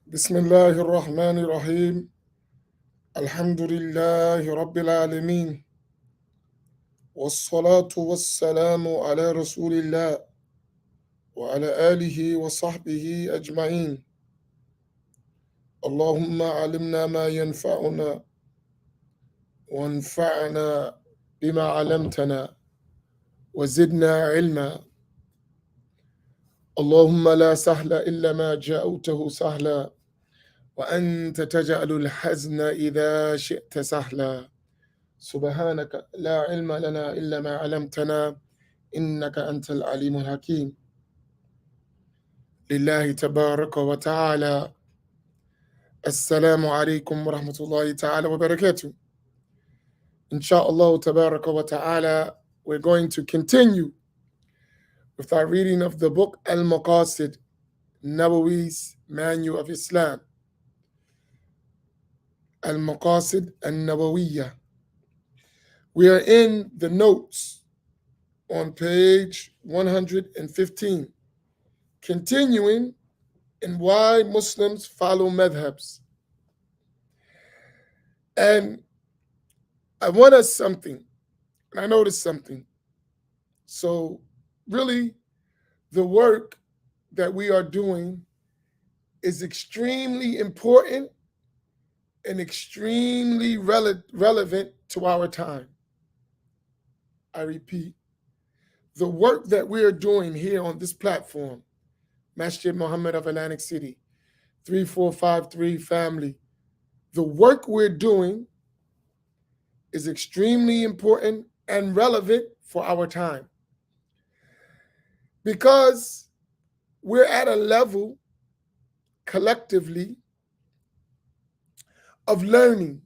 بسم الله الرحمن الرحيم. الحمد لله رب العالمين، والصلاة والسلام على رسول الله وعلى آله وصحبه أجمعين. اللهم علمنا ما ينفعنا وانفعنا بما علمتنا وزدنا علما. اللهم لا سهل إلا ما جعلته سهلا، وأنت تجعل الحزن إذا شئت سهلا. سبحانك لا علم لنا إلا ما علمتنا إنك أنت العليم الحكيم. لله تبارك وتعالى. السلام عليكم ورحمة الله تعالى وبركاته. Inshallah tabaraka wa ta'ala, we're going to continue with our reading of the book Al-Maqasid, Nawawi's Manual of Islam. Al-Maqasid al-Nawawiyya. We are in the notes on page 115, continuing in why Muslims follow madhabs. And I want us something, and I noticed something. So, really, the work that we are doing is extremely important and extremely relevant to our time. I repeat, the work that we are doing here on this platform, Masjid Muhammad of Atlantic City, 3453 family, the work we're doing is extremely important and relevant for our time. Because we're at a level collectively of learning.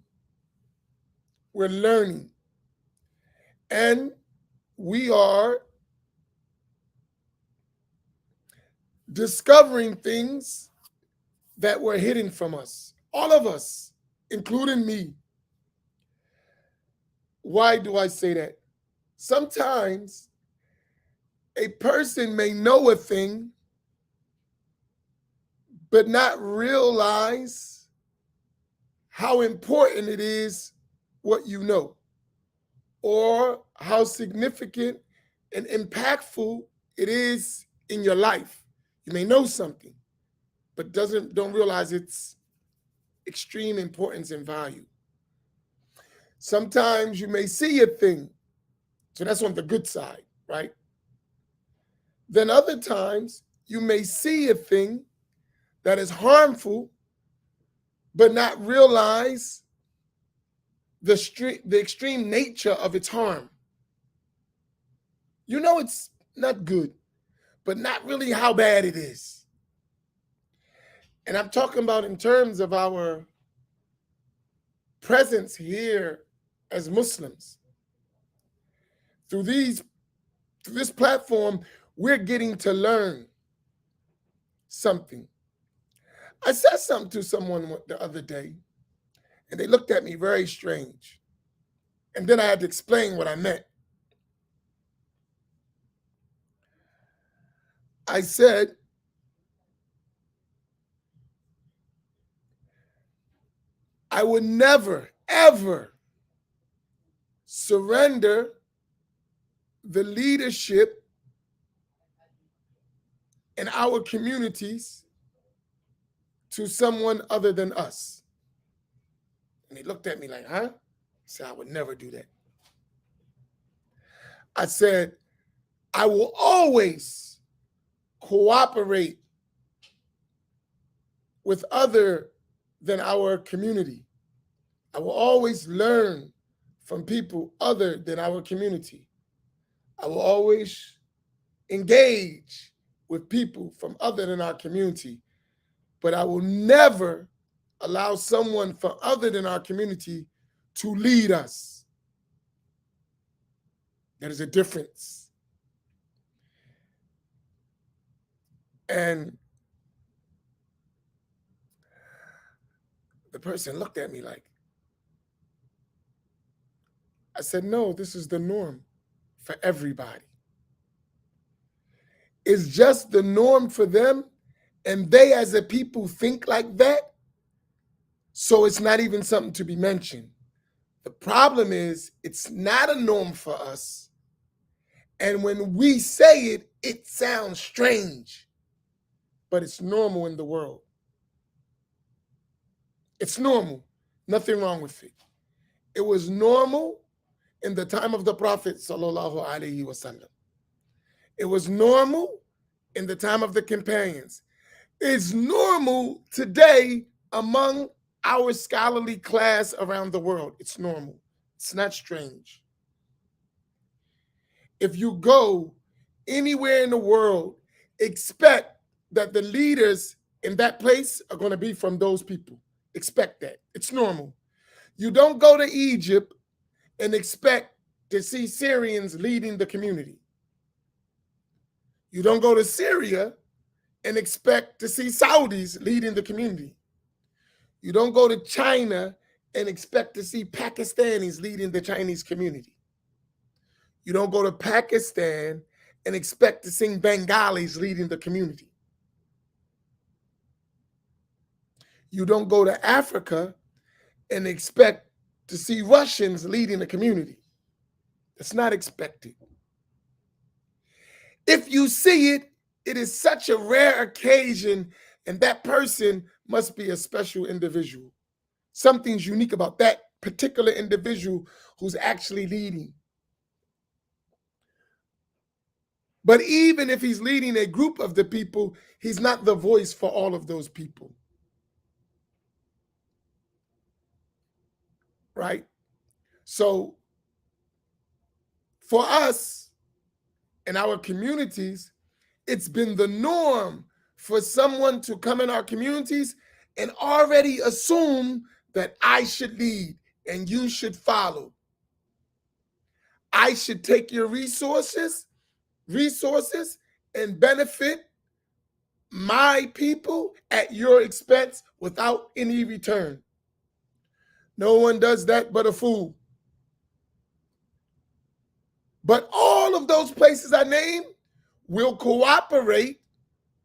We're learning. And we are discovering things that were hidden from us. All of us, including me. Why do I say that? Sometimes a person may know a thing, but not realize how important it is what you know, or how significant and impactful it is in your life. You may know something, but don't realize its extreme importance and value. Sometimes you may see a thing, so that's on the good side, right? Then other times you may see a thing that is harmful, but not realize the extreme nature of its harm. You know it's not good, but not really how bad it is. And I'm talking about in terms of our presence here as Muslims. Through this platform, we're getting to learn something. I said something to someone the other day, and they looked at me very strange. And then I had to explain what I meant. I said, I would never, ever surrender the leadership in our communities to someone other than us. And he looked at me like, huh? I said, I would never do that. I said, I will always cooperate with other than our community. I will always learn from people other than our community. I will always engage with people from other than our community, but I will never allow someone from other than our community to lead us. There is a difference. And the person looked at me like, I said, no, this is the norm for everybody. It's just the norm for them And they as a people think like that, so it's not even something to be mentioned. The problem is it's not a norm for us. And when we say it, it sounds strange, but it's normal in the world. It's normal. Nothing wrong with it. It was normal in the time of the Prophet sallallahu alaihi wasallam. It was normal in the time of the companions. It's normal today among our scholarly class around the world. It's normal. It's not strange. If you go anywhere in the world, expect that the leaders in that place are going to be from those people. Expect that. It's normal. You don't go to Egypt and expect to see Syrians leading the community. You don't go to Syria and expect to see Saudis leading the community. You don't go to China and expect to see Pakistanis leading the Chinese community. You don't go to Pakistan and expect to see Bengalis leading the community. You don't go to Africa and expect to see Russians leading the community. It's not expected. If you see it, it is such a rare occasion, and that person must be a special individual. Something's unique about that particular individual who's actually leading. But even if he's leading a group of the people, he's not the voice for all of those people. Right? So for us in our communities, it's been the norm for someone to come in our communities and already assume that I should lead and you should follow. I should take your resources and benefit my people at your expense without any return. No one does that but a fool. But all of those places I named will cooperate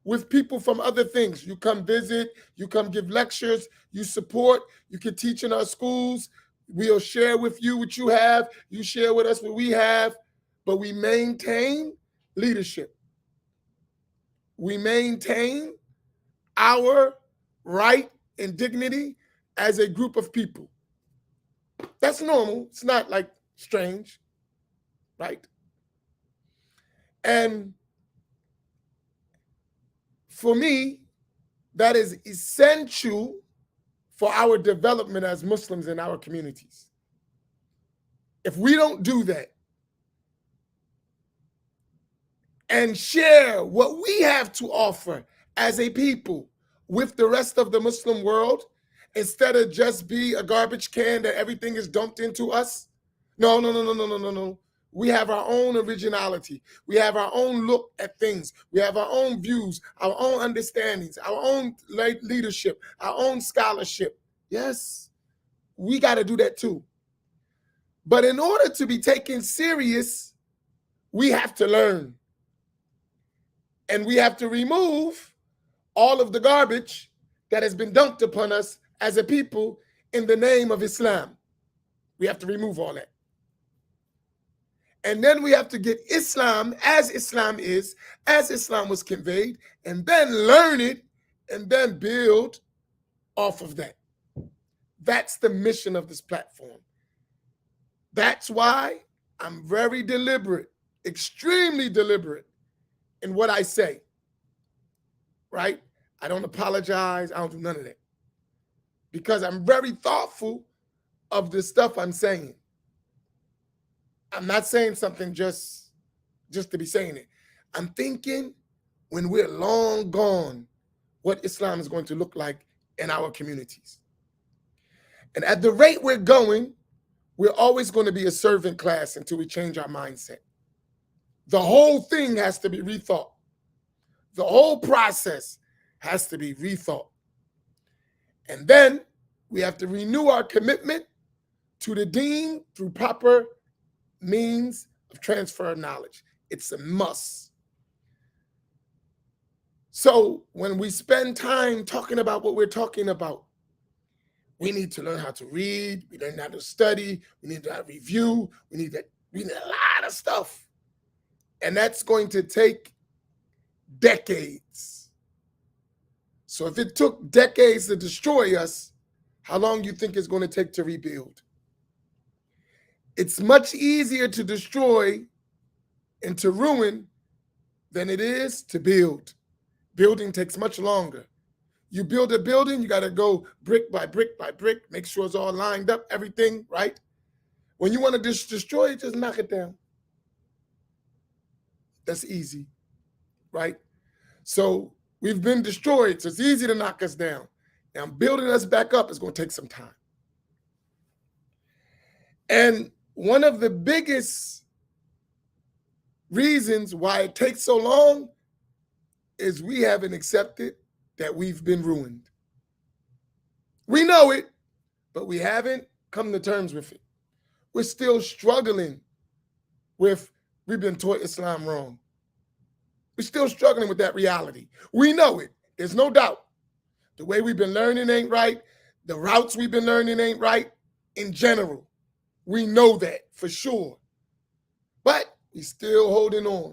with people from other things. You come visit, you come give lectures, you support, you can teach in our schools. We'll share with you what you have, you share with us what we have, but we maintain leadership. We maintain our right and dignity as a group of people. That's normal. It's not like strange, right? And for me, that is essential for our development as Muslims in our communities. If we don't do that and share what we have to offer as a people with the rest of the Muslim world, instead of just be a garbage can that everything is dumped into us, no. We have our own originality. We have our own look at things. We have our own views, our own understandings, our own leadership, our own scholarship. Yes, we got to do that too. But in order to be taken serious, we have to learn. And we have to remove all of the garbage that has been dumped upon us as a people in the name of Islam. We have to remove all that. And then we have to get Islam as Islam is, as Islam was conveyed, and then learn it and then build off of that. That's the mission of this platform. That's why I'm very deliberate, extremely deliberate in what I say, right? I don't apologize. I don't do none of that because I'm very thoughtful of the stuff I'm saying. I'm not saying something just to be saying it. I'm thinking when we're long gone, what Islam is going to look like in our communities. And at the rate we're going, we're always going to be a servant class until we change our mindset. The whole thing has to be rethought. The whole process has to be rethought. And then we have to renew our commitment to the deen through proper means of transfer of knowledge. It's a must. So when we spend time talking about what we're talking about, we need to learn how to read, we learn how to study, we need to review, we need a lot of stuff. And that's going to take decades. So if it took decades to destroy us, how long do you think it's going to take to rebuild? It's much easier to destroy and to ruin than it is to build. Building takes much longer. You build a building, you got to go brick by brick by brick, make sure it's all lined up, everything, right? When you want to destroy it, just knock it down. That's easy, right? So we've been destroyed, so it's easy to knock us down. Now building us back up is going to take some time. And one of the biggest reasons why it takes so long is we haven't accepted that we've been ruined. We know it, but we haven't come to terms with it. We're still struggling with, we've been taught Islam wrong. We're still struggling with that reality. We know it. There's no doubt. The way we've been learning ain't right. The routes we've been learning ain't right in general. We know that for sure. But we're still holding on.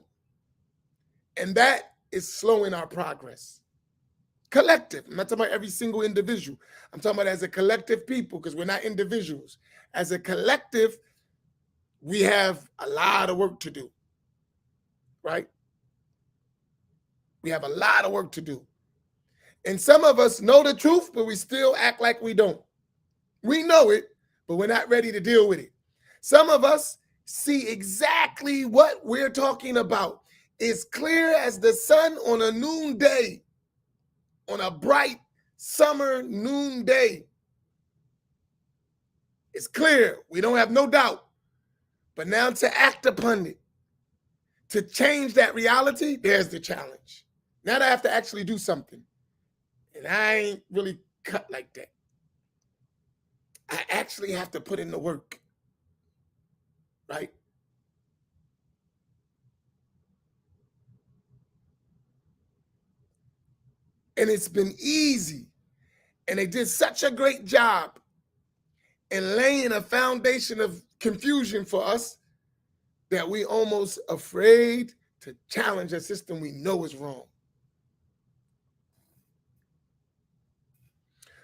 And that is slowing our progress. Collective. I'm not talking about every single individual. I'm talking about as a collective people, because we're not individuals. As a collective, we have a lot of work to do, right? We have a lot of work to do. And some of us know the truth, but we still act like we don't. We know it, but we're not ready to deal with it. Some of us see exactly what we're talking about. It's clear as the sun on a noonday, on a bright summer noonday. It's clear. We don't have no doubt. But now to act upon it, to change that reality, there's the challenge. Now I have to actually do something. And I ain't really cut like that. I actually have to put in the work, right? And it's been easy. And they did such a great job in laying a foundation of confusion for us that we almost afraid to challenge a system we know is wrong.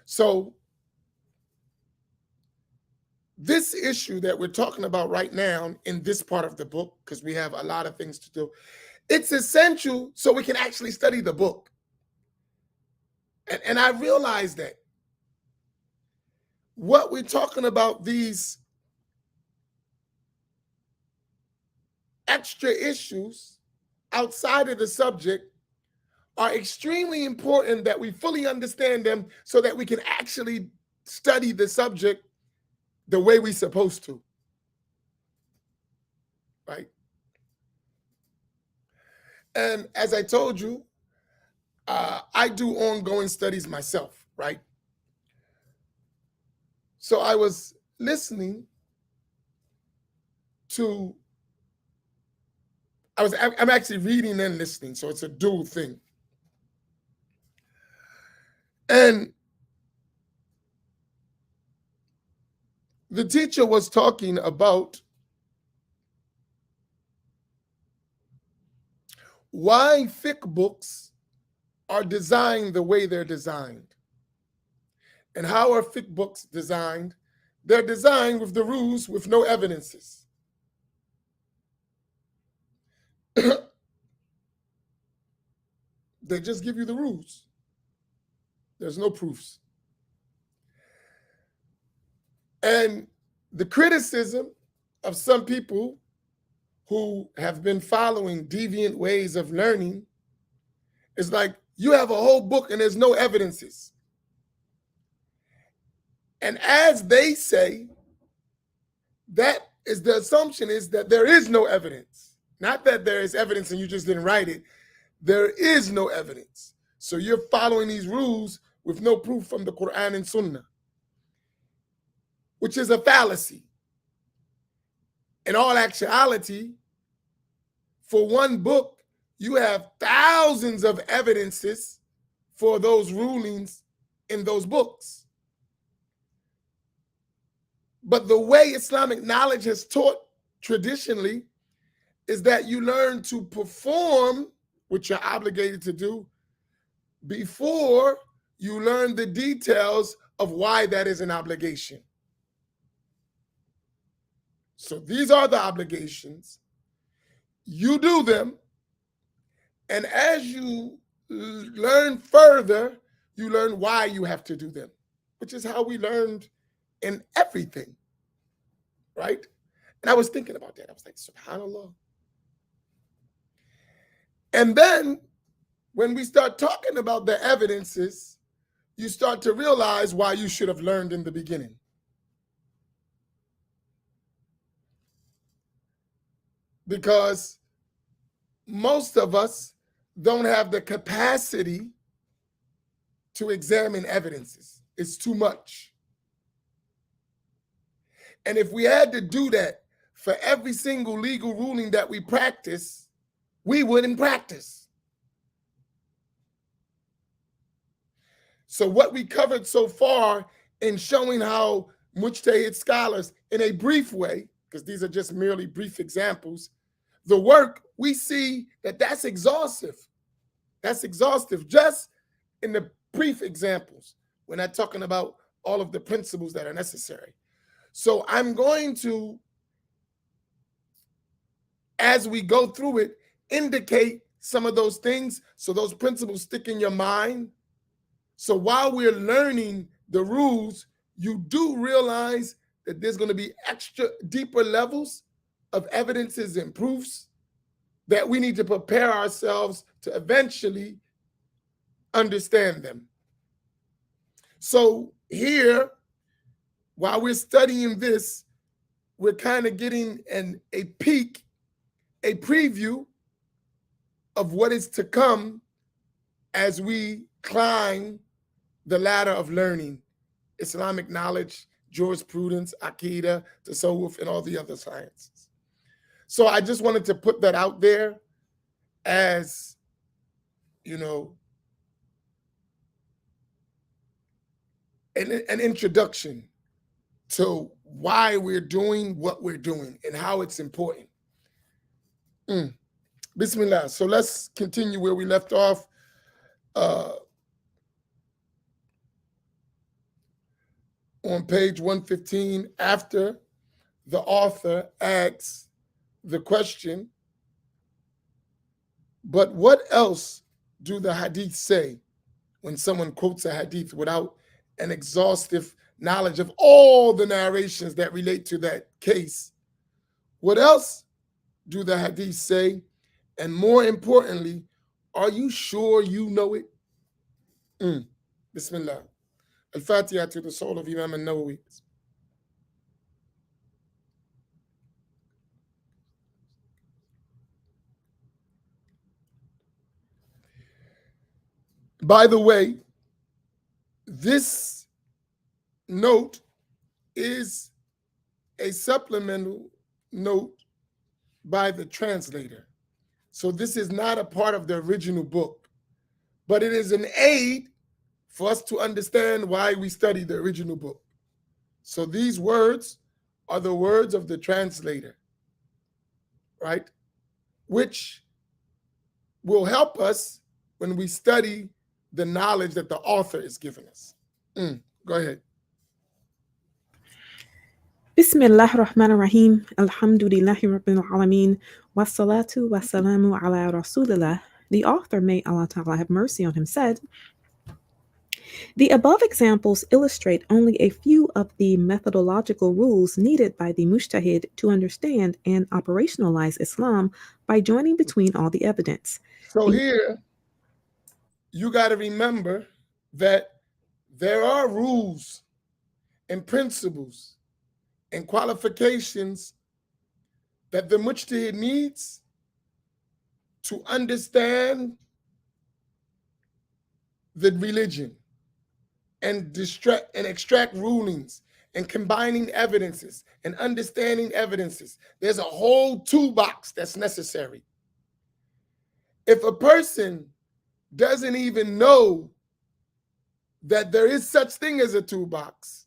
So this issue that we're talking about right now in this part of the book, because we have a lot of things to do, it's essential so we can actually study the book. And I realize that what we're talking about, these extra issues outside of the subject, are extremely important that we fully understand them so that we can actually study the subject the way we're supposed to, right? And as I told you, I do ongoing studies myself, right? So I was listening to, I'm actually reading and listening, so it's a dual thing. And the teacher was talking about why fiqh books are designed the way they're designed. And how are fiqh books designed? They're designed with the rules with no evidences. They just give you the rules. There's no proofs. And the criticism of some people who have been following deviant ways of learning is like, you have a whole book and there's no evidences. And as they say, that is the assumption is that there is no evidence. Not that there is evidence and you just didn't write it. There is no evidence. So you're following these rules with no proof from the Quran and Sunnah, which is a fallacy. In all actuality, for one book, you have thousands of evidences for those rulings in those books. But the way Islamic knowledge has taught traditionally is that you learn to perform what you're obligated to do before you learn the details of why that is an obligation. So these are the obligations. You do them. And as you learn further, you learn why you have to do them, which is how we learned in everything, right? And I was thinking about that. I was like, subhanAllah. And then when we start talking about the evidences, you start to realize why you should have learned in the beginning. Because most of us don't have the capacity to examine evidences. It's too much. And if we had to do that for every single legal ruling that we practice, we wouldn't practice. So what we covered so far in showing how mujtahid scholars, in a brief way, because these are just merely brief examples, the work, we see that that's exhaustive. That's exhaustive just in the brief examples. We're not talking about all of the principles that are necessary. So I'm going to, as we go through it, indicate some of those things so those principles stick in your mind. So while we're learning the rules, you do realize that there's going to be extra deeper levels of evidences and proofs that we need to prepare ourselves to eventually understand them. So here, while we're studying this, we're kind of getting a peek, a preview of what is to come as we climb the ladder of learning, Islamic knowledge, jurisprudence, Aqidah, Tasawwuf, and all the other sciences. So I just wanted to put that out there as, you know, an introduction to why we're doing what we're doing and how it's important. Bismillah. So let's continue where we left off. On page 115, after the author asks the question, but what else do the hadith say when someone quotes a hadith without an exhaustive knowledge of all the narrations that relate to that case? What else do the hadith say? And more importantly, are you sure you know it? Bismillah. Al-Fatiha to the soul of Imam al-Nawawi. By the way, this note is a supplemental note by the translator. So this is not a part of the original book, but it is an aid for us to understand why we study the original book. So these words are the words of the translator, right? Which will help us when we study the knowledge that the author is giving us. Go ahead. Bismillah ar-Rahman ar-Rahim. Alhamdulillahi Rabbil Alameen. Wassalatu wassalamu ala Rasulillah. The author, may Allah Ta'ala have mercy on him, said, the above examples illustrate only a few of the methodological rules needed by the mujtahid to understand and operationalize Islam by joining between all the evidence. So here, you got to remember that there are rules and principles and qualifications that the mujtahid needs to understand the religion and extract rulings and combining evidences and understanding evidences. There's a whole toolbox that's necessary. If a person doesn't even know that there is such thing as a toolbox,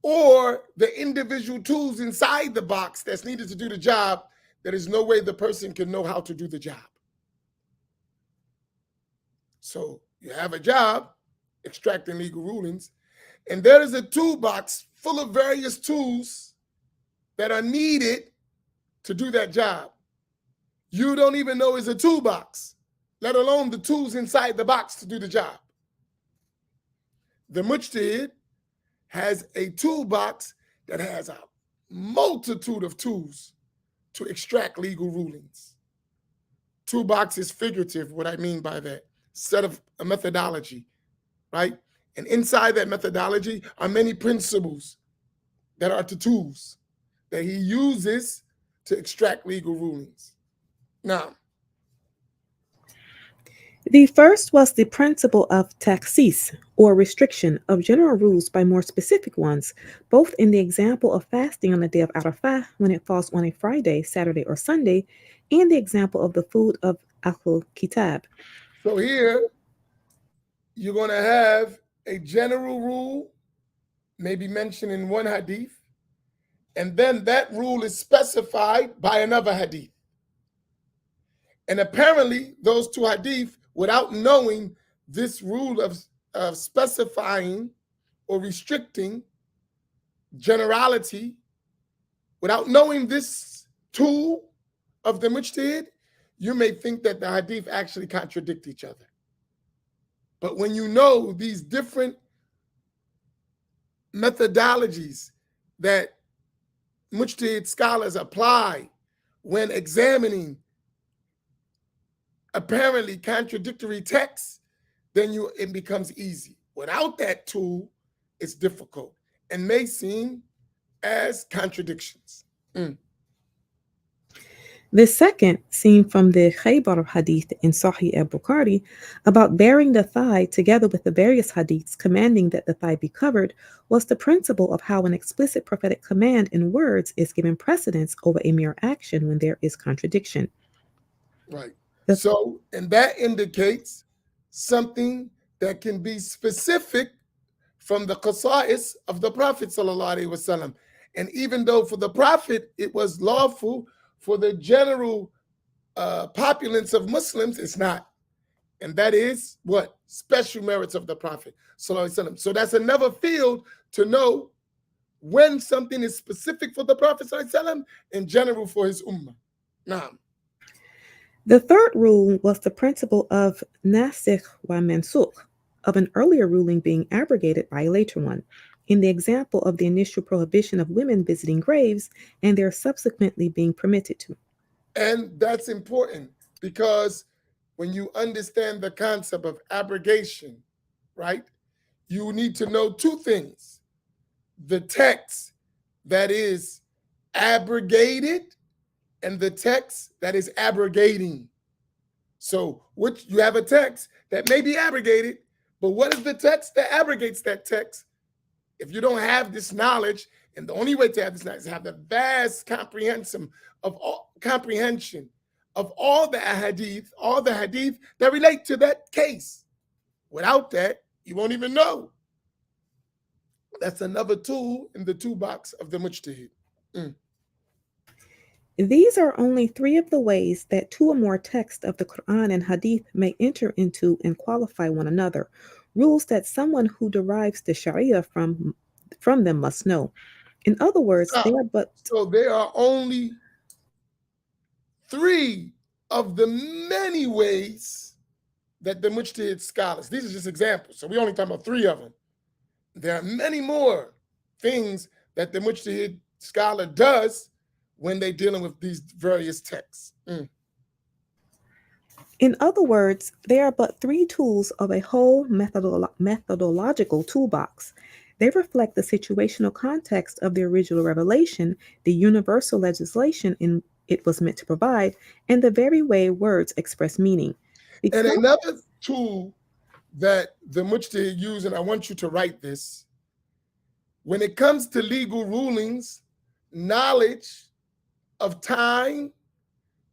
or the individual tools inside the box that's needed to do the job, there is no way the person can know how to do the job. So you have a job, extracting legal rulings, and there is a toolbox full of various tools that are needed to do that job. You don't even know it's a toolbox, let alone the tools inside the box to do the job. The mujtahid has a toolbox that has a multitude of tools to extract legal rulings. Toolbox is figurative, what I mean by that. Set of a methodology, right? And inside that methodology are many principles that are the tools that he uses to extract legal rulings. Now, The first was the principle of taxis, or restriction of general rules by more specific ones, both in the example of fasting on the day of Arafah when it falls on a Friday, Saturday, or Sunday, and the example of the food of Ahlul Kitab. so here you're going to have a general rule, maybe mentioned in one hadith, and then that rule is specified by another hadith. And apparently, those two hadith, without knowing this rule of specifying or restricting generality, without knowing this tool of the mujtahid, you may think that the hadith actually contradict each other. But when you know these different methodologies that mujtahid scholars apply when examining apparently contradictory texts, then it becomes easy. Without that tool, it's difficult and may seem as contradictions. The second, seen from the Khaybar hadith in Sahih al-Bukhari, about bearing the thigh together with the various hadiths commanding that the thigh be covered, was the principle of how an explicit prophetic command in words is given precedence over a mere action when there is contradiction. Right. The So, and that indicates something that can be specific from the qasa'is of the Prophet sallallahu alaihi wasallam. And even though for the Prophet it was lawful, for the general populace of Muslims, it's not. And that is what? Special merits of the Prophet sallallahu alaihi wasallam. So that's another field to know when something is specific for the Prophet sallallahu alaihi wasallam and general for his ummah. Now, The third rule was the principle of nasikh wa mansukh, of an earlier ruling being abrogated by a later one, in the example of the initial prohibition of women visiting graves and their subsequently being permitted to. and that's important because when you understand the concept of abrogation, right, you need to know two things: the text that is abrogated and the text that is abrogating. So, which you have a text that may be abrogated, but what is the text that abrogates that text? If you don't have this knowledge, and the only way to have this knowledge is to have the vast comprehension of all the hadith that relate to that case. Without that, you won't even know. That's another tool in the toolbox of the mujtahid. These are only three of the ways that two or more texts of the Quran and Hadith may enter into and qualify one another, rules that someone who derives the Sharia from them must know. In other words, they are but So there are only three of the many ways that the mujtahid scholars, these are just examples, so we only talking about three of them. There are many more things that the mujtahid scholar does when they're dealing with these various texts. In other words, they are but three tools of a whole methodological toolbox. They reflect the situational context of the original revelation, the universal legislation in it was meant to provide, and the very way words express meaning. And Because another tool that the mujtahid use, and I want you to write this, when it comes to legal rulings, knowledge of time,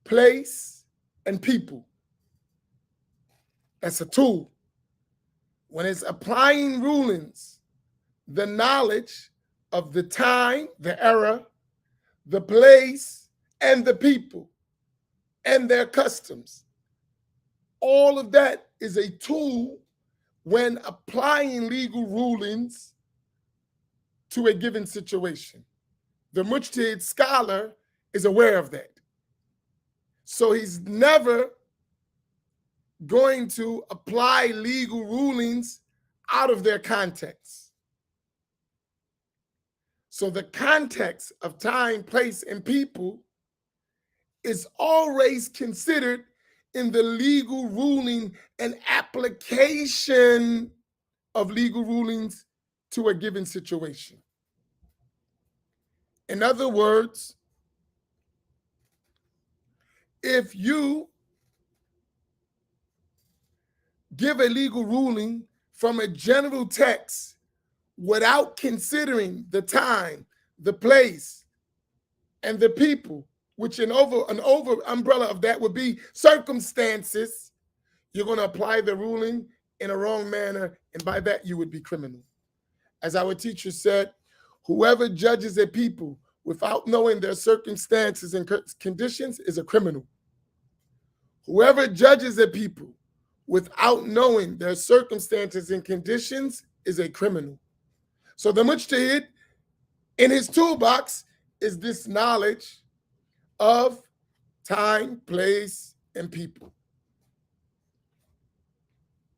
place, and people. That's a tool. When it's applying rulings, the knowledge of the time, the era, the place, and the people and their customs. All of that is a tool when applying legal rulings to a given situation. The mujtahid scholar is aware of that. So he's never going to apply legal rulings out of their context. So the context of time, place, and people is always considered in the legal ruling and application of legal rulings to a given situation. In other words, if you give a legal ruling from a general text without considering the time, the place, and the people, which an over umbrella of that would be circumstances, you're going to apply the ruling in a wrong manner, and by that you would be criminal. As our teacher said, whoever judges a people without knowing their circumstances and conditions is a criminal. Whoever judges a people without knowing their circumstances and conditions is a criminal. So the mujtahid in his toolbox is this knowledge of time, place, and people.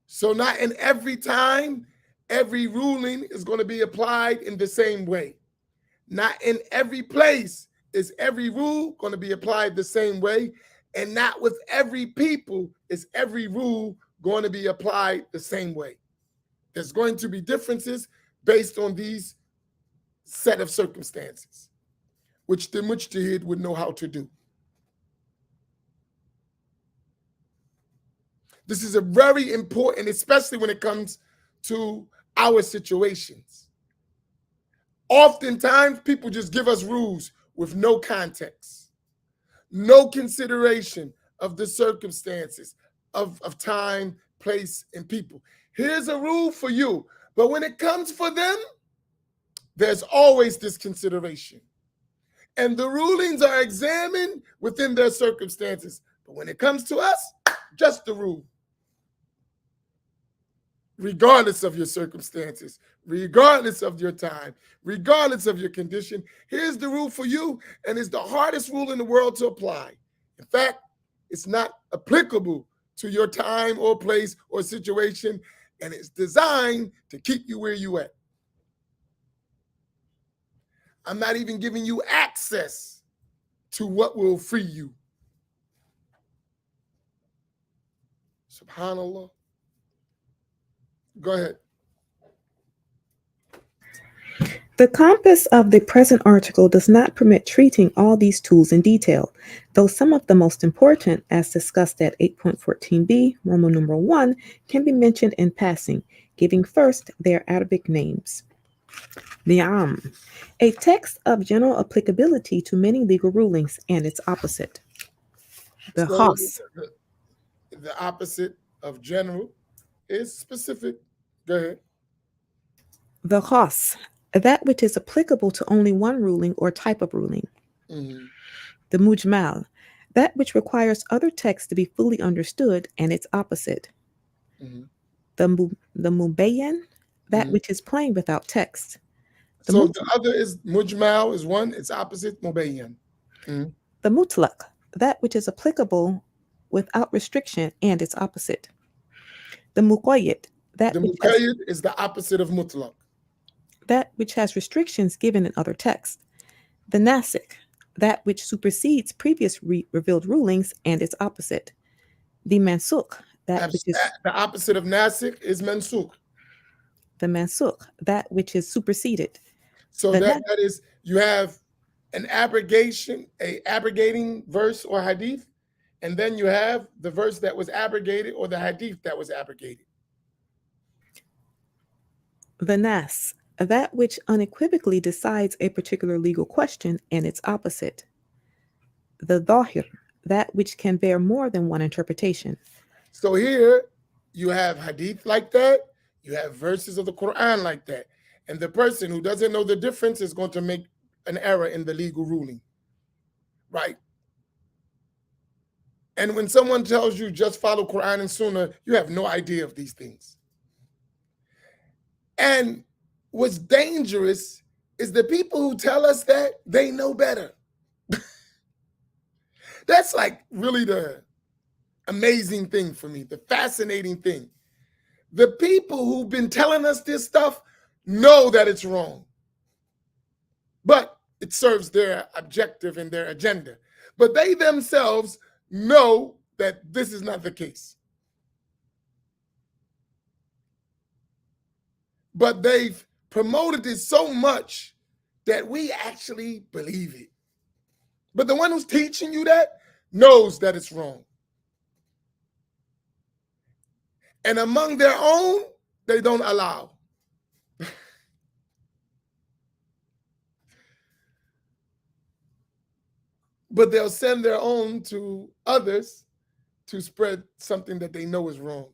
So not in every time, every ruling is going to be applied in the same way. Not in every place is every rule going to be applied the same way. And not with every people is every rule going to be applied the same way. There's going to be differences based on these set of circumstances, which the mujtahid would know how to do. This is a very important, especially when it comes to our situations. Oftentimes, people just give us rules with no context, no consideration of the circumstances of time, place, and people. Here's a rule for you, but when it comes for them, there's always this consideration. And the rulings are examined within their circumstances. But when it comes to us, just the rule. Regardless of your circumstances, regardless of your time, regardless of your condition, here's the rule for you, and it's the hardest rule in the world to apply. In fact, it's not applicable to your time or place or situation, and it's designed to keep you where you at. I'm not even giving you access to what will free you. SubhanAllah. Go ahead. The compass of the present article does not permit treating all these tools in detail, though some of the most important, as discussed at 8.14b, Roman numeral 1, can be mentioned in passing, giving first their Arabic names. Ni'am, a text of general applicability to many legal rulings and its opposite. The So khas, the opposite of general is specific. Go ahead. the khas, that which is applicable to only one ruling or type of ruling. Mm-hmm. The mujmal, that which requires other texts to be fully understood and its opposite. Mm-hmm. The mubayyan, that Mm-hmm. which is plain without text. The, So mut- the other is mujmal is one, its opposite, mubayyan. Mm-hmm. the mutlaq, that which is applicable without restriction and its opposite. The muqayyad, The muqayyid is the opposite of mutlaq. that which has restrictions given in other texts. The nasikh, that which supersedes previous revealed rulings and its opposite. The mansukh, that which is The opposite of nasikh is mansukh. the mansukh, that which is superseded. So The that is, you have an abrogation, a abrogating verse or hadith, and then you have the verse that was abrogated or the hadith that was abrogated. The nas, that which unequivocally decides a particular legal question and its opposite. The dhahir, that which can bear more than one interpretation. So here You have hadith like that. You have verses of the Quran like that. And the person who doesn't know the difference is going to make an error in the legal ruling. Right? And when someone tells you just follow Quran and Sunnah, you have no idea of these things. And what's dangerous is the people who tell us that they know better. That's like really the amazing thing for me, the fascinating thing. The people who've been telling us this stuff know that it's wrong, but it serves their objective and their agenda. But they themselves know that this is not the case. But they've promoted it so much that we actually believe it. But the one who's teaching you that knows that it's wrong. And among their own, they don't allow. But they'll send their own to others to spread something that they know is wrong.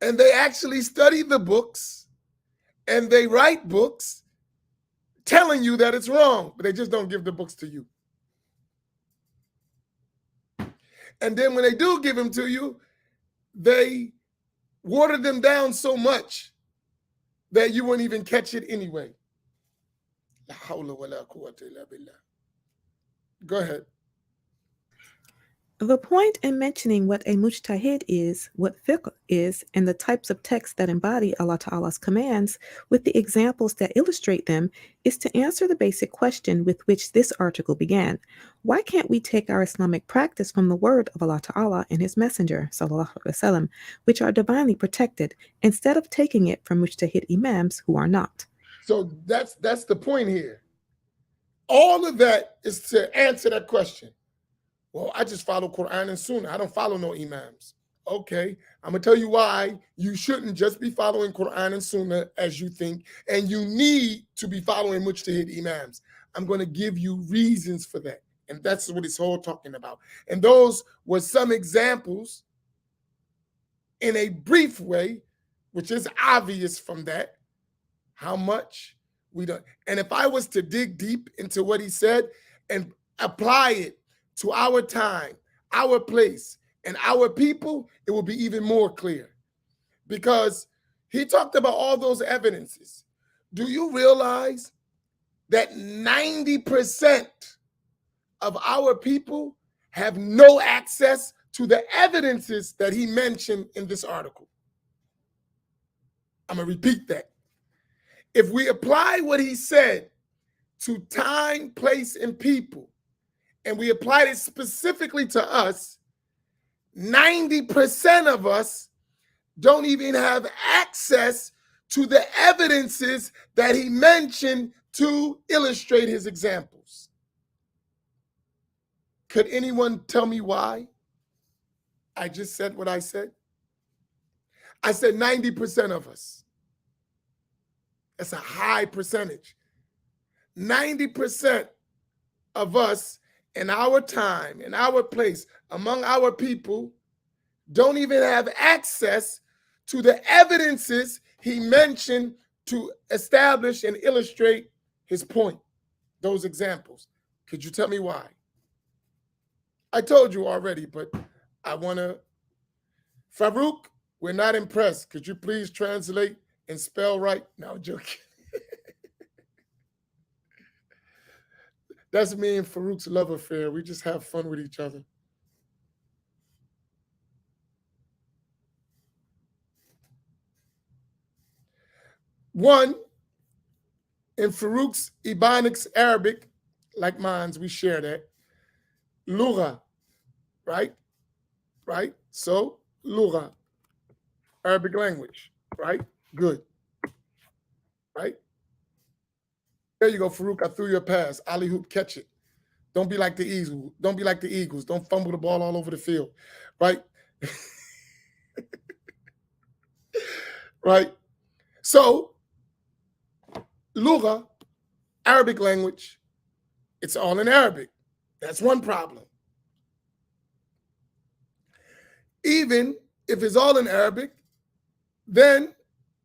And they actually study the books and they write books telling you that it's wrong, but they just don't give the books to you. And then when they do give them to you, they water them down so much that you won't even catch it anyway. Go ahead. The point in mentioning what a mujtahid is, what fiqh is, and the types of texts that embody Allah Ta'ala's commands with the examples that illustrate them is to answer the basic question with which this article began. Why can't we take our Islamic practice from the word of Allah Ta'ala and His Messenger, Sallallahu Alaihi Wasallam, which are divinely protected, instead of taking it from mujtahid imams who are not? So that's the point here. All of that is to answer that question. Well, I just follow Quran and Sunnah. I don't follow no imams. Okay, I'm going to tell you why you shouldn't just be following Quran and Sunnah as you think, and you need to be following mujtahid imams. I'm going to give you reasons for that, and that's what it's all talking about. And those were some examples in a brief way, which is obvious from that, how much we don't. And if I was to dig deep into what he said and apply it to our time, our place, and our people, it will be even more clear. Because he talked about all those evidences. Do you realize that 90% of our people have no access to the evidences that he mentioned in this article? I'm going to repeat that. If we apply what he said to time, place, and people, and we applied it specifically to us, 90% of us don't even have access to the evidences that he mentioned to illustrate his examples. Could anyone tell me why I just said what I said? I said 90% of us. That's a high percentage. 90% of us in our time, in our place, among our people, don't even have access to the evidences he mentioned to establish and illustrate his point, those examples. Could you tell me why? I told you already, but I want to. Farouk, we're not impressed. Could you please translate and spell right? No, I'm joking. That's me and Farouk's love affair. We just have fun with each other. One, in Farouk's Ebonics Arabic, like mine's, we share that. Lugha, right? Right? So, Lugha, Arabic language, right? Good. Right? There you go, Farouk. I threw you a pass. Ali Hoop, catch it. Don't be like the Eagles. Don't be like the Eagles. Don't fumble the ball all over the field. Right? Right? So, Lugha, Arabic language, it's all in Arabic. That's one problem. Even if it's all in Arabic, then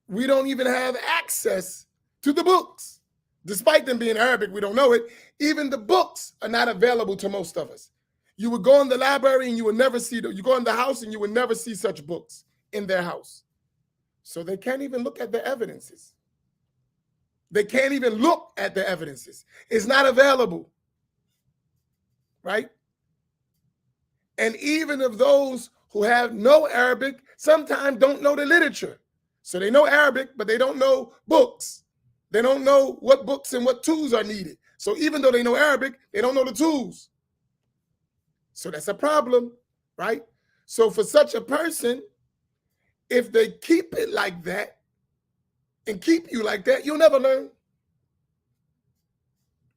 we don't even have access to the books. Despite them being Arabic, we don't know it. Even the books are not available to most of us. You would go in the library and you would never see them. You go in the house and you would never see such books in their house. So they can't even look at the evidences. They can't even look at the evidences. It's not available, right? And even of those who have no Arabic, sometimes don't know the literature. So they know Arabic, but they don't know books. They don't know what books and what tools are needed. So even though they know Arabic, they don't know the tools. So that's a problem, right? So for such a person, if they keep it like that and keep you like that, you'll never learn,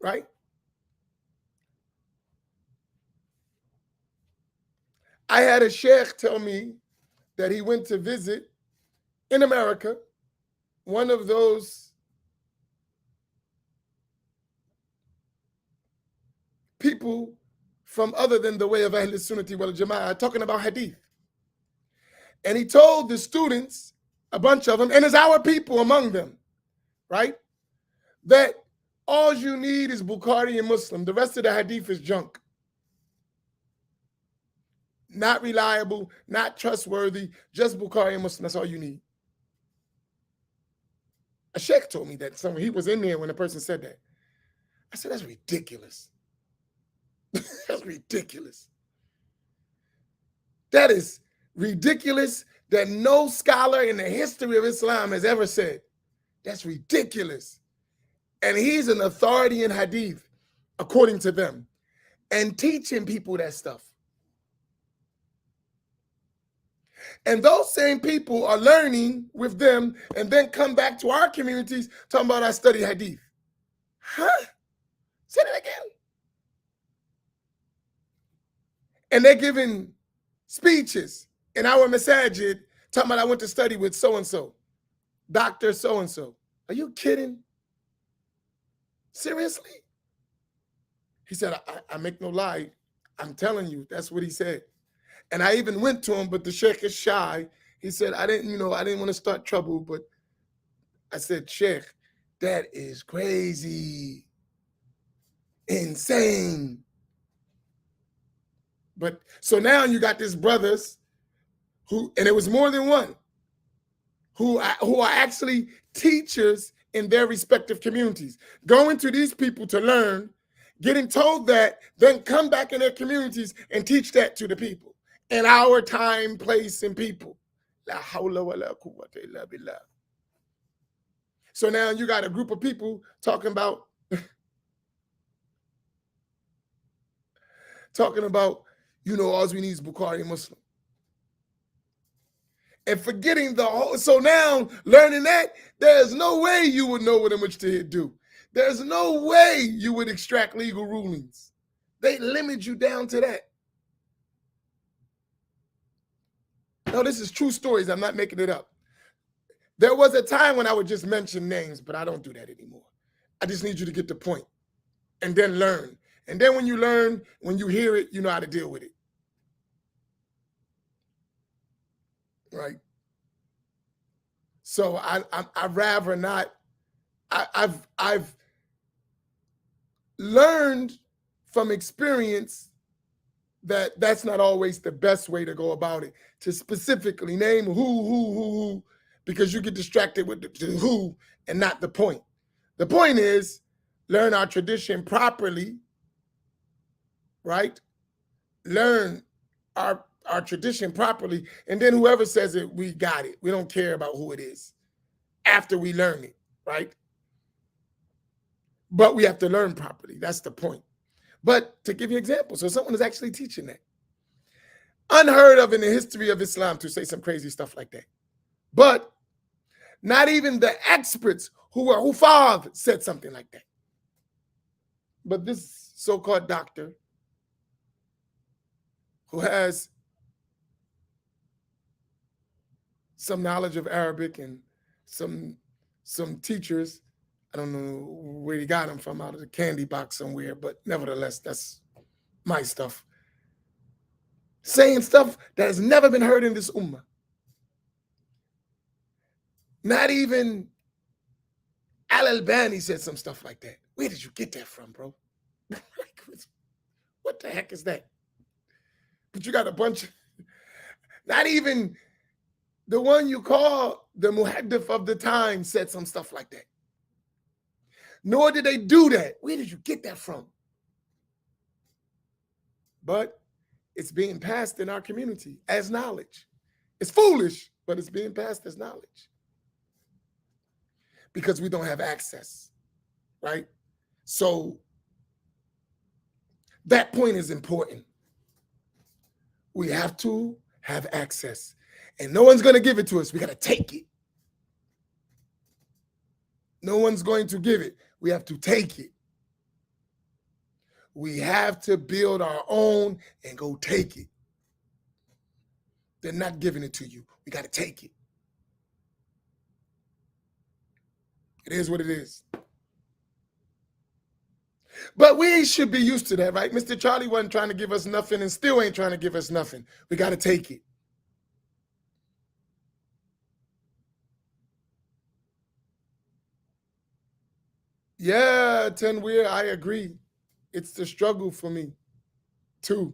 right? I had a sheikh tell me that he went to visit in America one of those people from other than the way of Ahl Sunnati wal Jama'ah, talking about hadith. And he told the students, a bunch of them, and it's our people among them, right? That all you need is Bukhari and Muslim. The rest of the hadith is junk. Not reliable, not trustworthy, just Bukhari and Muslim. That's all you need. A sheikh told me that he was in there when the person said that. I said, that's ridiculous. That's ridiculous. That is ridiculous that no scholar in the history of Islam has ever said. That's ridiculous. And he's an authority in hadith, according to them, and teaching people that stuff. And those same people are learning with them and then come back to our communities talking about I study hadith. Huh? Say that again. And they're giving speeches in our masajid talking about I went to study with so-and-so, Dr. so-and-so. Are you kidding? Seriously? He said, I make no lie. I'm telling you, that's what he said. And I even went to him, but the sheikh is shy. He said, I didn't want to start trouble, but I said, Sheikh, that is crazy, insane. But so now you got these brothers who, and it was more than one, who are actually teachers in their respective communities, going to these people to learn, getting told that, then come back in their communities and teach that to the people in our time, place, and people. La hawla wa la quwwata illa billah. So now you got a group of people talking about all we need is Bukhari Muslim. And forgetting the whole, so now learning that, there's no way you would know what a mujtahid do. There's no way you would extract legal rulings. They limit you down to that. No, this is true stories. I'm not making it up. There was a time when I would just mention names, but I don't do that anymore. I just need you to get the point and then learn. And then when you learn, when you hear it, you know how to deal with it. Right? So I'd rather not. I've learned from experience that that's not always the best way to go about it, to specifically name who, because you get distracted with the who and not the point. The point is learn our tradition properly, right? Learn our tradition properly, and then whoever says it, we got it. We don't care about who it is after we learn it, right? But we have to learn properly. That's the point. But to give you an example, so someone is actually teaching that. Unheard of in the history of Islam to say some crazy stuff like that. But not even the experts who are Hufaz said something like that. But this so-called doctor who has some knowledge of Arabic and some teachers, I don't know where he got them from, out of the candy box somewhere, but nevertheless, that's my stuff. saying stuff that has never been heard in this ummah. Not even Al-Albani said some stuff like that. Where did you get that from, bro? What the heck is that? But you got a bunch of, not even the one you call the muhaddith of the time said some stuff like that. Nor did they do that. Where did you get that from? But it's being passed in our community as knowledge. It's foolish, but it's being passed as knowledge because we don't have access, right? So that point is important. We have to have access, and no one's going to give it to us. We got to take it. No one's going to give it. We have to take it. We have to build our own and go take it. They're not giving it to you. We got to take it. It is what it is. But we should be used to that, right? Mr. Charlie wasn't trying to give us nothing and still ain't trying to give us nothing. We got to take it. Yeah, Tenweir, I agree. It's the struggle for me, too.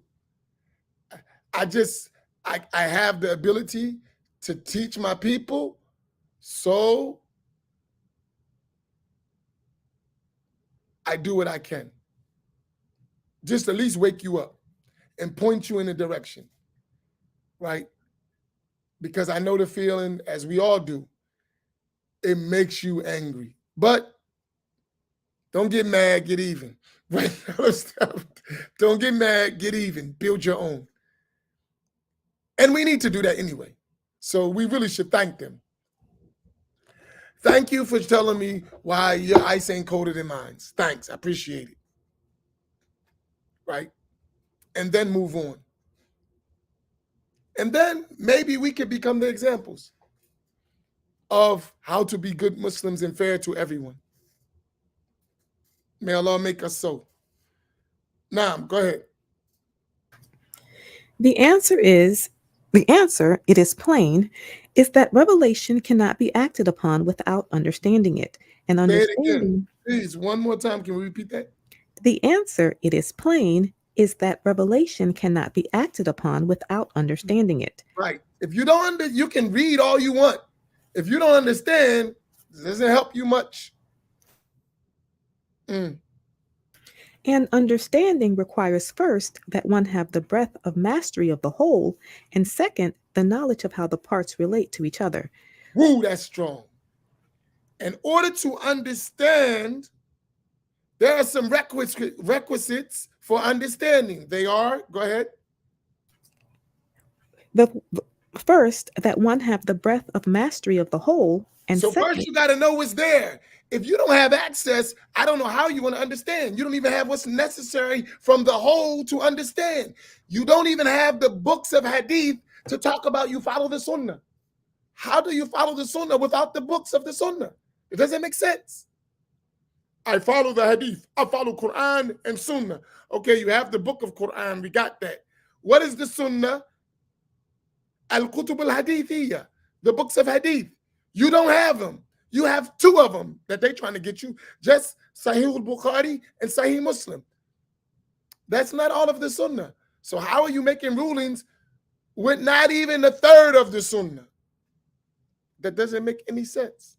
I have the ability to teach my people, so I do what I can. Just at least wake you up and point you in a direction, right? Because I know the feeling, as we all do, it makes you angry. But don't get mad, get even. Right? Don't get mad, get even. Build your own. And we need to do that anyway. So we really should thank them. Thank you for telling me why your ice ain't colder than mine. Thanks. I appreciate it. Right? And then move on. And then maybe we could become the examples of how to be good Muslims and fair to everyone. May Allah make us so. Naam, go ahead. The answer, it is plain, is that revelation cannot be acted upon without understanding it. And Say it again. understanding, Please, one more time. Can we repeat that? the answer, it is plain, is that revelation cannot be acted upon without understanding it. Right. If you don't you can read all you want. If you don't understand, it doesn't help you much. And understanding requires first that one have the breadth of mastery of the whole, and second, the knowledge of how the parts relate to each other. Woo, that's strong. In order to understand, there are some requisites for understanding. They are, go ahead. The first, that one have the breadth of mastery of the whole, and So second, first you got to know what's there. If you don't have access, I don't know how you want to understand. You don't even have what's necessary from the whole to understand. You don't even have the books of hadith to talk about you follow the sunnah. How do you follow the sunnah without the books of the sunnah? It doesn't make sense. I follow the hadith. I follow Quran and sunnah. Okay, you have the book of Quran. We got that. What is the sunnah? Al-Kutub al-Hadithiyya, the books of hadith. You don't have them. You have two of them that they're trying to get you, just Sahih al-Bukhari and Sahih Muslim. That's not all of the sunnah. So how are you making rulings with not even a third of the sunnah? That doesn't make any sense.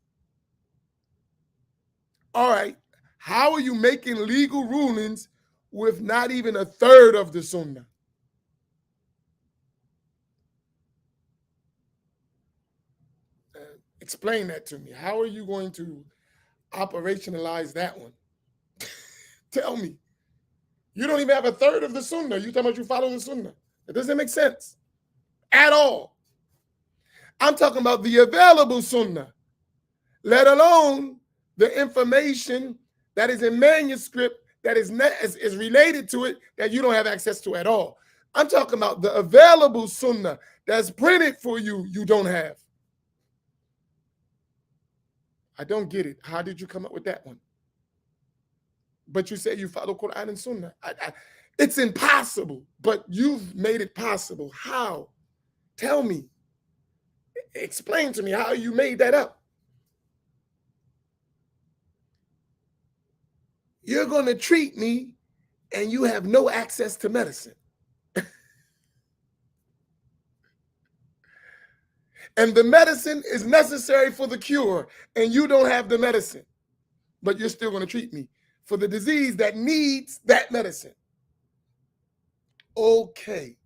All right, how are you making legal rulings with not even a third of the sunnah? Explain that to me. How are you going to operationalize that one? Tell me. You don't even have a third of the sunnah. You talking about you follow the sunnah. It doesn't make sense at all. I'm talking about the available sunnah, let alone the information that is in manuscript that is related to it that you don't have access to at all. I'm talking about the available sunnah that's printed for you, you don't have. I don't get it. How did you come up with that one? But you say you follow Quran and Sunnah. It's impossible, but you've made it possible. How? Tell me. Explain to me how you made that up. You're going to treat me and you have no access to medicine. And the medicine is necessary for the cure, and you don't have the medicine, but you're still going to treat me for the disease that needs that medicine. Okay.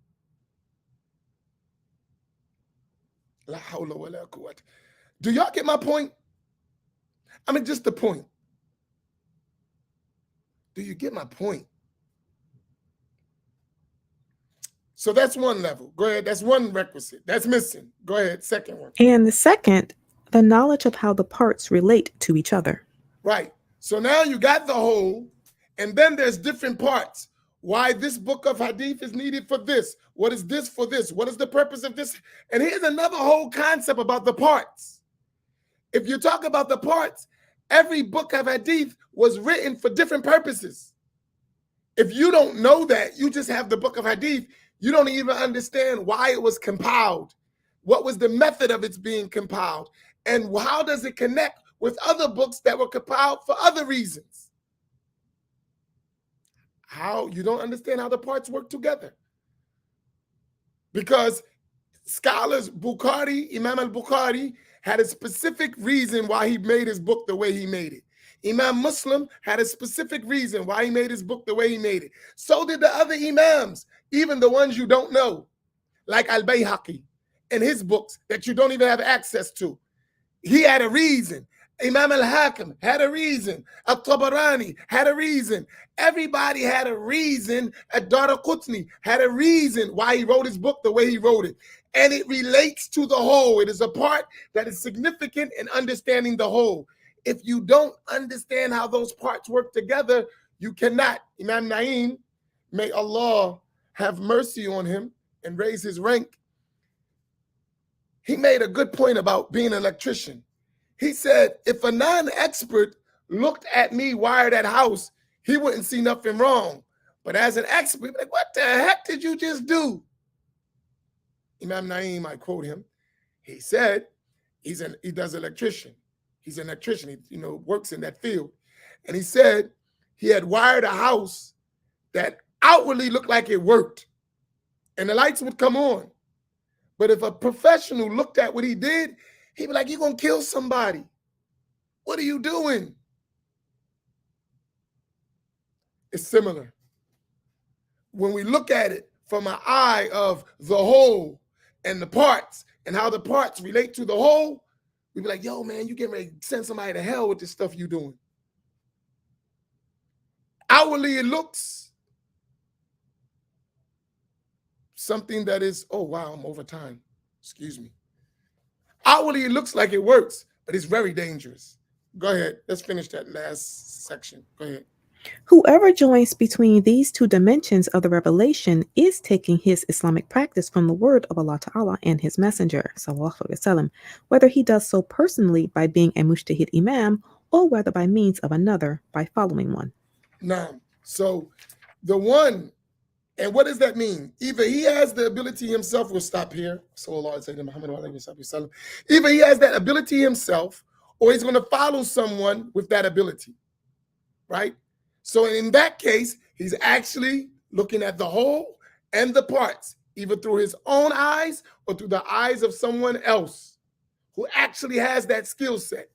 La hawla wa la quwwata. Do y'all get my point? I mean, just the point. Do you get my point? So that's one level. Go ahead. That's one requisite. That's missing. Go ahead. Second one. And the second, the knowledge of how the parts relate to each other. Right. So now you got the whole, and then there's different parts. Why this book of hadith is needed for this. What is this for this? What is the purpose of this? And here's another whole concept about the parts. If you talk about the parts, every book of hadith was written for different purposes. If you don't know that, you just have the book of hadith, you don't even understand why it was compiled. What was the method of its being compiled? And how does it connect with other books that were compiled for other reasons? How? You don't understand how the parts work together. Because scholars, Imam al-Bukhari, had a specific reason why he made his book the way he made it. Imam Muslim had a specific reason why he made his book the way he made it. So did the other Imams, even the ones you don't know, like Al-Bayhaqi and his books that you don't even have access to. He had a reason. Imam al-Hakim had a reason. Al-Tabarani had a reason. Everybody had a reason. Ad-Daraqutni had a reason why he wrote his book the way he wrote it. And it relates to the whole. It is a part that is significant in understanding the whole. If you don't understand how those parts work together, you cannot. Imam Naim, may Allah have mercy on him and raise his rank. He made a good point about being an electrician. He said, if a non-expert looked at me wire that house, he wouldn't see nothing wrong. But as an expert, like, what the heck did you just do? Imam Naim, I quote him, he said, he does electrician. He's an electrician, he works in that field. And he said he had wired a house that outwardly looked like it worked. And the lights would come on. But if a professional looked at what he did, he'd be like, you're going to kill somebody. What are you doing? It's similar. When we look at it from an eye of the whole and the parts and how the parts relate to the whole, we'd be like, yo, man, you getting ready to send somebody to hell with this stuff you're doing. Outwardly, it looks something that is, oh, wow, I'm over time. Excuse me. Outwardly, it looks like it works, but it's very dangerous. Go ahead. Let's finish that last section. Go ahead. Whoever joins between these two dimensions of the revelation is taking his Islamic practice from the word of Allah Ta'ala and his messenger, sallallahu alaihi wasallam, whether he does so personally by being a mujtahid imam or whether by means of another by following one. Now, so the one, and what does that mean? Either he has the ability himself, we'll stop here. Either he has that ability himself, or he's going to follow someone with that ability, right? So in that case, he's actually looking at the whole and the parts, either through his own eyes or through the eyes of someone else who actually has that skill set.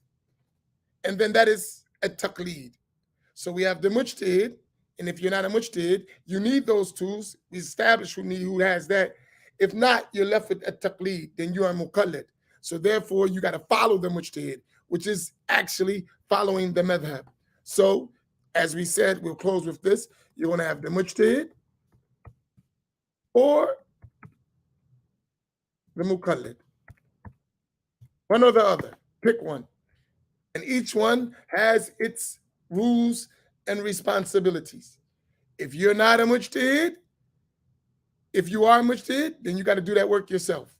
And then that is a taqleed. So we have the mujtahid, and if you're not a mujtahid, you need those tools. We establish who has that. If not, you're left with a taqleed, then you are muqallid. So therefore, you got to follow the mujtahid, which is actually following the madhab. So as we said, we'll close with this. You're going to have the mujtahid or the muqallid. One or the other. Pick one. And each one has its rules and responsibilities. If you're not a mujtahid, if you are a mujtahid, then you got to do that work yourself.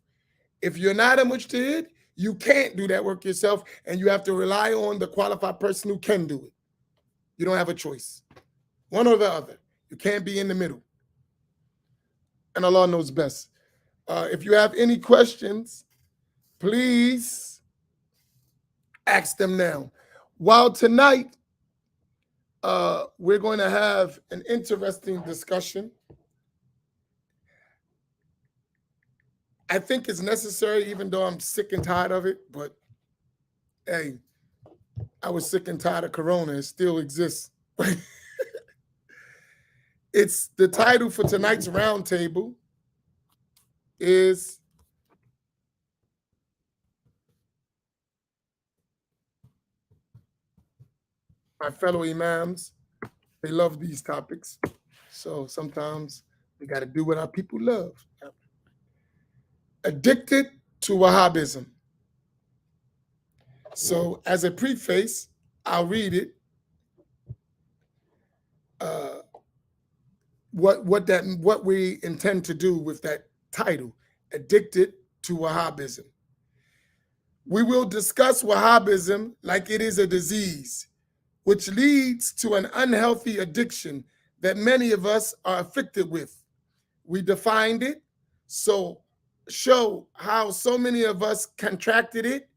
If you're not a mujtahid, you can't do that work yourself, and you have to rely on the qualified person who can do it. You don't have a choice. One or the other. You can't be in the middle. and Allah knows best. If you have any questions, please ask them now. While tonight, we're going to have an interesting discussion. I think it's necessary, even though I'm sick and tired of it, but hey, I was sick and tired of Corona. It still exists. It's the title for tonight's roundtable is my fellow imams. They love these topics. So sometimes we got to do what our people love. Addicted to Wahhabism. So as a preface, I'll read it. What we intend to do with that title, Addicted to Wahhabism. We will discuss Wahhabism like it is a disease, which leads to an unhealthy addiction that many of us are afflicted with. We defined it, so show how so many of us contracted it,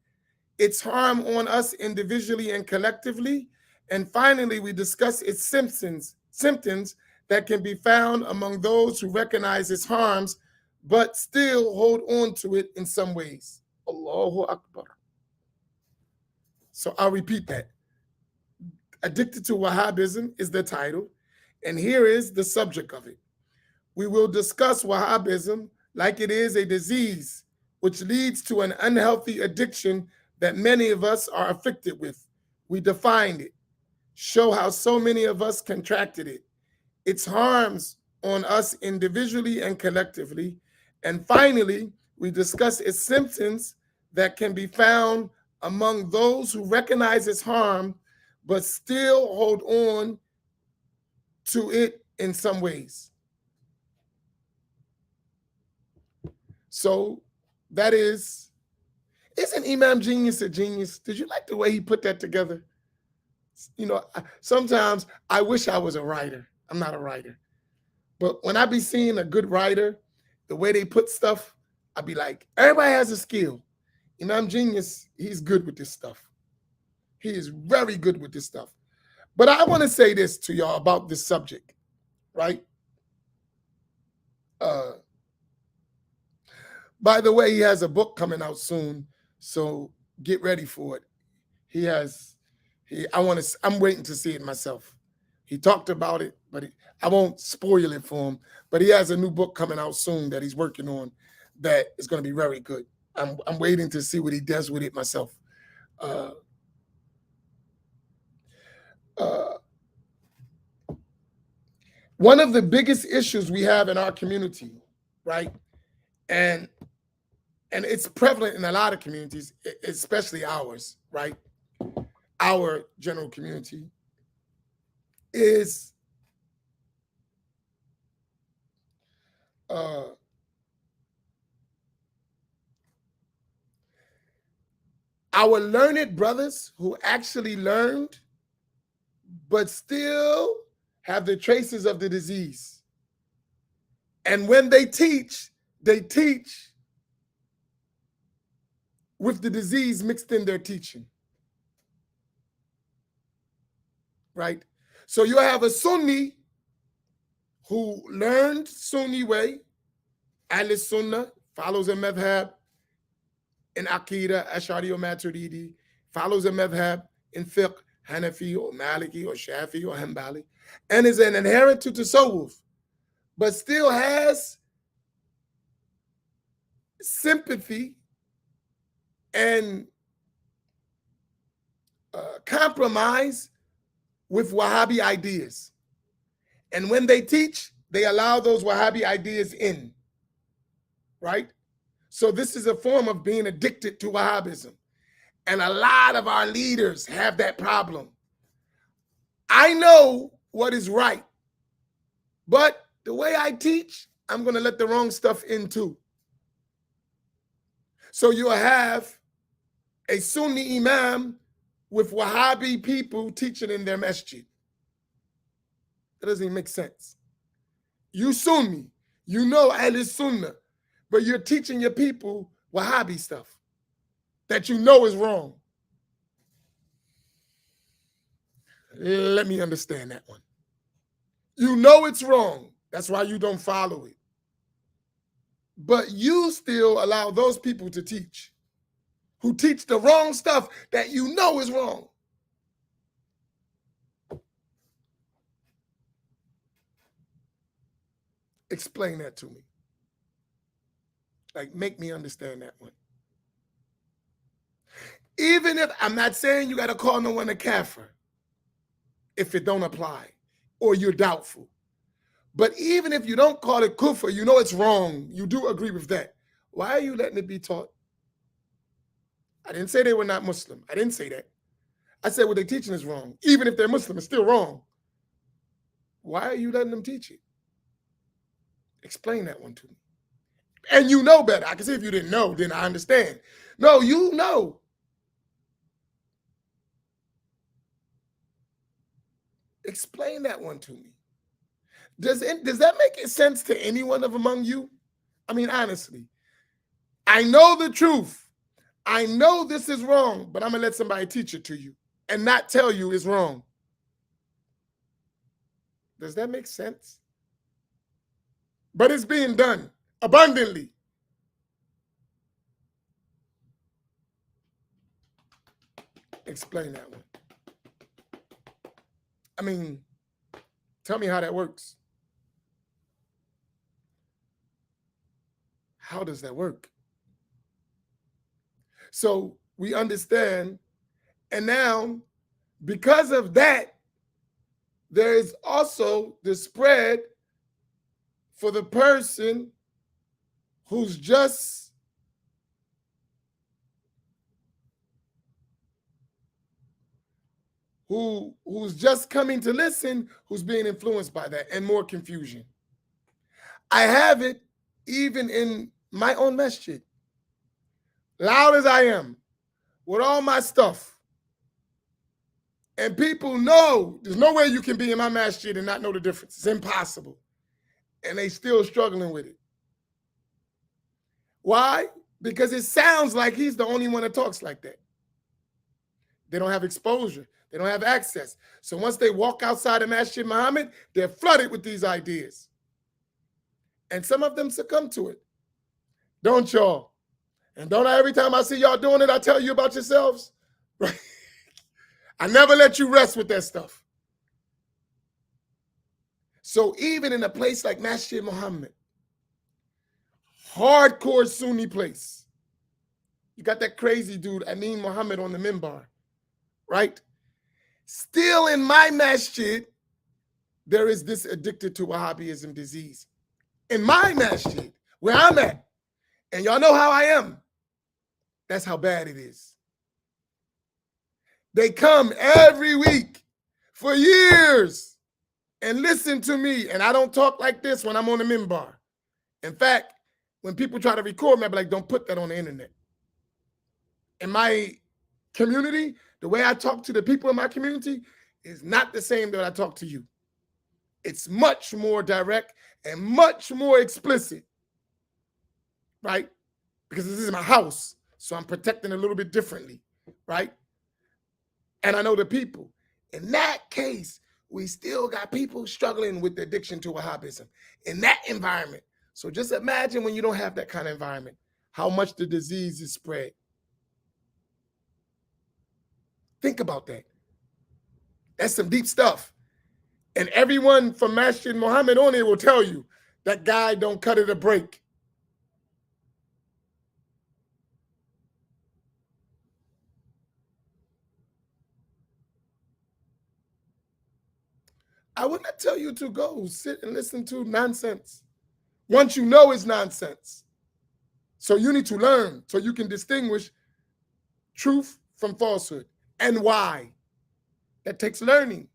its harm on us individually and collectively, and finally, we discuss its symptoms that can be found among those who recognize its harms, but still hold on to it in some ways. Allahu Akbar. So I'll repeat that. Addicted to Wahhabism is the title, and here is the subject of it. We will discuss Wahhabism like it is a disease, which leads to an unhealthy addiction that many of us are afflicted with. We defined it, show how so many of us contracted it, its harms on us individually and collectively, and finally, we discuss its symptoms that can be found among those who recognize its harm but still hold on to it in some ways. So that isn't Imam Genius a genius? Did you like the way he put that together? You know, sometimes I wish I was a writer. I'm not a writer. But when I be seeing a good writer, the way they put stuff, I be like, everybody has a skill. Imam Genius, he's good with this stuff. He is very good with this stuff. But I want to say this to y'all about this subject, right? By the way, he has a book coming out soon, so get ready for it. I'm waiting to see it myself. He talked about it, but I won't spoil it for him. But he has a new book coming out soon that he's working on that is going to be very good. I'm waiting to see what he does with it myself. One of the biggest issues we have in our community, right, and it's prevalent in a lot of communities, especially ours, right, our general community, is our learned brothers who actually learned but still have the traces of the disease. And when they teach with the disease mixed in their teaching. Right? So you have a Sunni who learned Sunni way, Al-Sunnah, follows a madhab in Aqidah, Ash'ari or Maturidi, follows a madhab in fiqh, Hanafi or Maliki or Shafi or Hanbali, and is an adherent to Tasawwuf, but still has sympathy and compromise with Wahhabi ideas. And when they teach, they allow those Wahhabi ideas in, right? So this is a form of being addicted to Wahhabism. And a lot of our leaders have that problem. I know what is right, but the way I teach, I'm going to let the wrong stuff in too. So you'll have a Sunni Imam with Wahhabi people teaching in their masjid. That doesn't even make sense. You Sunni, You know Ahl Sunnah, but you're teaching your people Wahhabi stuff that you know is wrong. Let me understand that one. You know it's wrong. That's why you don't follow it. But you still allow those people to teach, who teach the wrong stuff that you know is wrong. Explain that to me. Like, make me understand that one. Even if, I'm not saying you got to call no one a kafir if it don't apply or you're doubtful. But even if you don't call it kufr, you know it's wrong. You do agree with that. Why are you letting it be taught? I didn't say they were not Muslim. I didn't say that. I said what they're teaching is wrong. Even if they're Muslim, it's still wrong. Why are you letting them teach it? Explain that one to me. And you know better. I can see if you didn't know, then I understand. No, you know. Explain that one to me. Does that make sense to anyone of among you? I mean, honestly, I know the truth. I know this is wrong, but I'm going to let somebody teach it to you and not tell you it's wrong. Does that make sense? But it's being done abundantly. Explain that one. I mean, tell me how that works. How does that work? So we understand, and now because of that, there is also the spread for the person who's just who's just coming to listen, who's being influenced by that, and more confusion. I have it even in my own masjid, loud as I am, with all my stuff. And people know there's no way you can be in my masjid and not know the difference. It's impossible. And they still struggling with it. Why? Because it sounds like he's the only one that talks like that. They don't have exposure. They don't have access. So once they walk outside of Masjid Muhammad, they're flooded with these ideas. And some of them succumb to it. Don't y'all? And don't I, every time I see y'all doing it, I tell you about yourselves? Right? I never let you rest with that stuff. So even in a place like Masjid Muhammad, hardcore Sunni place, you got that crazy dude, Amin Muhammad, on the minbar, right? Still in my masjid, there is this addicted to Wahhabism disease. In my masjid, where I'm at, and y'all know how I am, that's how bad it is. They come every week for years and listen to me, and I don't talk like this when I'm on the minbar. In fact, when people try to record me, I be like, don't put that on the internet. In my community, the way I talk to the people in my community is not the same that I talk to you. It's much more direct and much more explicit, right? Because this is my house, so I'm protecting a little bit differently, right? And I know the people. In that case, we still got people struggling with the addiction to Wahhabism in that environment. So just imagine when you don't have that kind of environment, how much the disease is spread. Think about that. That's some deep stuff. And everyone from Masjid Muhammad on it will tell you that guy don't cut it a break. I would not tell you to go sit and listen to nonsense. Once you know it's nonsense. So you need to learn so you can distinguish truth from falsehood and why. That takes learning,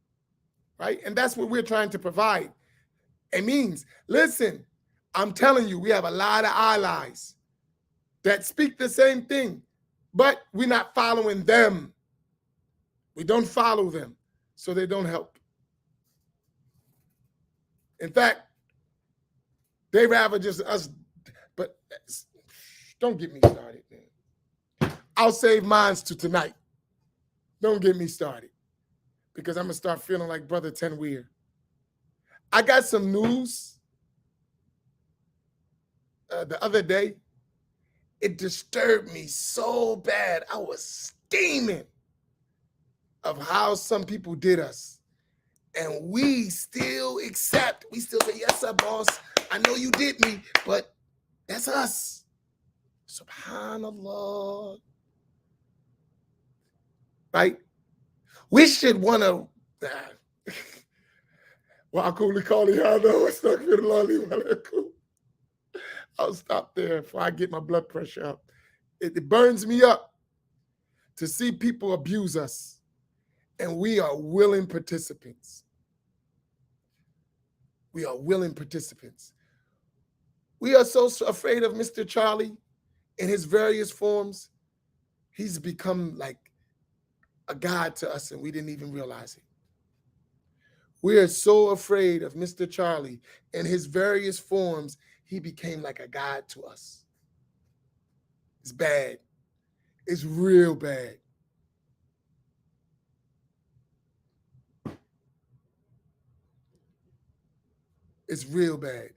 right? And that's what we're trying to provide. It means, listen, I'm telling you, we have a lot of allies that speak the same thing, but we're not following them. We don't follow them, so they don't help. In fact, They rather just us, but don't get me started, man. I'll save mines to tonight. Don't get me started because I'm gonna start feeling like Brother Tenweir. I got some news the other day. It disturbed me so bad. I was steaming of how some people did us. And we still accept. We still say, yes, sir, boss. I know you did me, but that's us. Subhanallah. Right? We should want to. I'll stop there before I get my blood pressure up. It burns me up to see people abuse us, and we are willing participants. We are willing participants. We are so afraid of Mr. Charlie in his various forms. He's become like a god to us, and we didn't even realize it. We are so afraid of Mr. Charlie in his various forms. He became like a god to us. It's bad. It's real bad. It's real bad.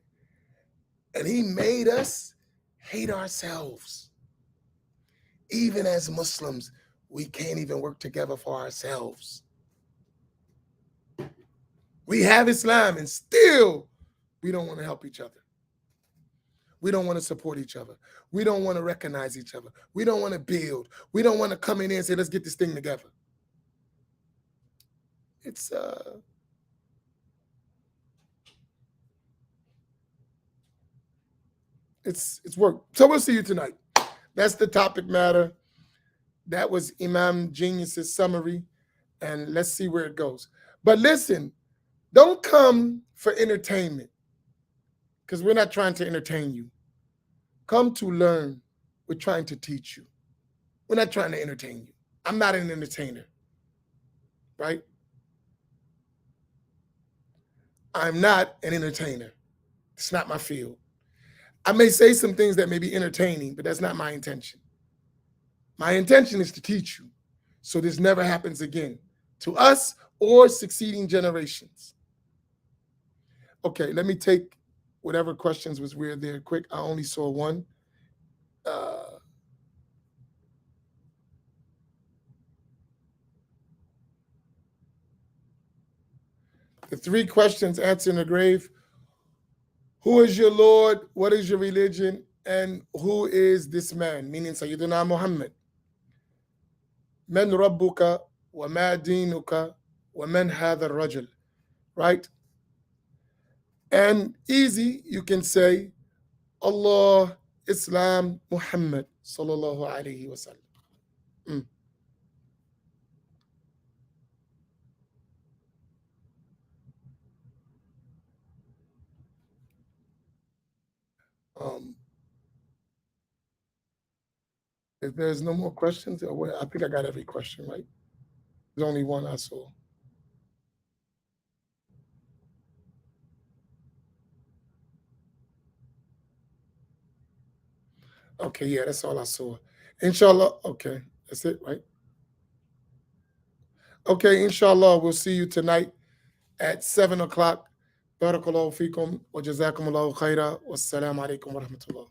And he made us hate ourselves. Even as Muslims, we can't even work together for ourselves. We have Islam and still we don't want to help each other. We don't want to support each other. We don't want to recognize each other. We don't want to build. We don't want to come in here and say, let's get this thing together. It's work. So we'll see you tonight. That's the topic matter. That was Imam Genius's summary, and let's see where it goes. But listen, don't come for entertainment, because we're not trying to entertain you. Come to learn. We're trying to teach you. We're not trying to entertain you. I'm not an entertainer, right? I'm not an entertainer. It's not my field. I may say some things that may be entertaining, but that's not my intention. My intention is to teach you so this never happens again to us or succeeding generations. Okay, let me take whatever questions was weird there quick. I only saw one. The three questions answered in the grave. Who is your Lord? What is your religion? And who is this man? Meaning Sayyidina Muhammad. من ربك وما دينك ومن هذا الرجل. Right? And easy, you can say Allah, Islam, Muhammad sallallahu alayhi wa sallam. If there's no more questions, I think I got every question, right? There's only one I saw. Okay, yeah, that's all I saw. Inshallah, okay, that's it, right? Okay, inshallah, we'll see you tonight at 7 o'clock. Barakallahu fikum wa jazakumullahu khaira. Wassalamu alaikum wa rahmatullah.